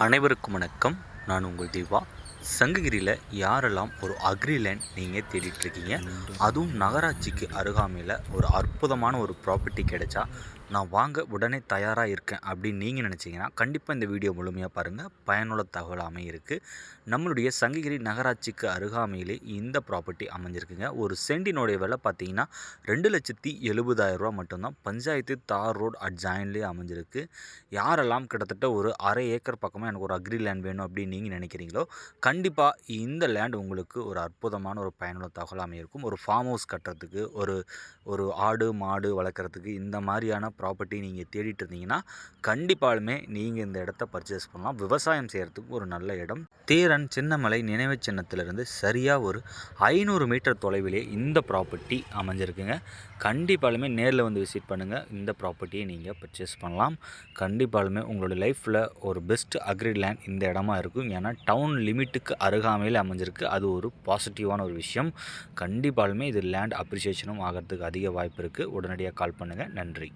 அனைவருக்கும் வணக்கம். நான் உங்கள் தீபா. சங்ககிரியில் யாரெல்லாம் ஒரு அக்ரி லேண்ட் நீங்கள் தேடிட்டுருக்கீங்க, அதுவும் நகராட்சிக்கு அருகாமையில் ஒரு அற்புதமான ஒரு ப்ராப்பர்ட்டி கிடைச்சா நான் வாங்க உடனே தயாராக இருக்கேன் அப்படின்னு நீங்கள் நினச்சிங்கன்னா கண்டிப்பாக இந்த வீடியோ முழுமையாக பாருங்கள். பயனுள்ள தகவலாமே இருக்குது. நம்மளுடைய சங்ககிரி நகராட்சிக்கு அருகாமையிலே இந்த ப்ராப்பர்ட்டி அமைஞ்சிருக்குங்க. ஒரு சென்டினுடைய விலை பார்த்தீங்கன்னா 2,70,000 மட்டும்தான். பஞ்சாயத்து தார் ரோடு ஜாயின்லேயே அமைஞ்சிருக்கு. யாரெல்லாம் கிட்டத்தட்ட ஒரு அரை ஏக்கர் பக்கமாக எனக்கு ஒரு அக்ரி லேண்ட் வேணும் அப்படின்னு நீங்கள் நினைக்கிறீங்களோ கண்டிப்பாக இந்த லேண்ட் உங்களுக்கு ஒரு அற்புதமான ஒரு பயனுள்ள தகவலாக இருக்கும். ஒரு ஃபார்ம் ஹவுஸ் கட்டுறதுக்கு, ஒரு ஒரு ஆடு மாடு வளர்க்குறதுக்கு இந்த மாதிரியான ப்ராப்பர்ட்டி நீங்கள் தேடிட்டு இருந்தீங்கன்னா கண்டிப்பாலுமே நீங்கள் இந்த இடத்த பர்ச்சேஸ் பண்ணலாம். விவசாயம் செய்கிறதுக்கு ஒரு நல்ல இடம். தீரன் சின்னமலை நினைவு சின்னத்திலிருந்து சரியாக ஒரு 500 மீட்டர் தொலைவிலே இந்த ப்ராப்பர்ட்டி அமைஞ்சிருக்குங்க. கண்டிப்பாலுமே நேரில் வந்து விசிட் பண்ணுங்கள். இந்த ப்ராப்பர்ட்டியை நீங்கள் பர்ச்சேஸ் பண்ணலாம். கண்டிப்பாலுமே உங்களோட லைஃப்பில் ஒரு பெஸ்ட் அக்ரி லேண்ட் இந்த இடமா இருக்கும். ஏன்னா டவுன் லிமிட்டுக்கு அருகாமையில் அமைஞ்சிருக்கு. அது ஒரு பாசிட்டிவான ஒரு விஷயம். கண்டிப்பாலுமே இது லேண்ட் அப்ரிசியேஷனும் ஆகிறதுக்கு அதிக வாய்ப்பு இருக்குது. உடனடியாக கால் பண்ணுங்கள். நன்றி.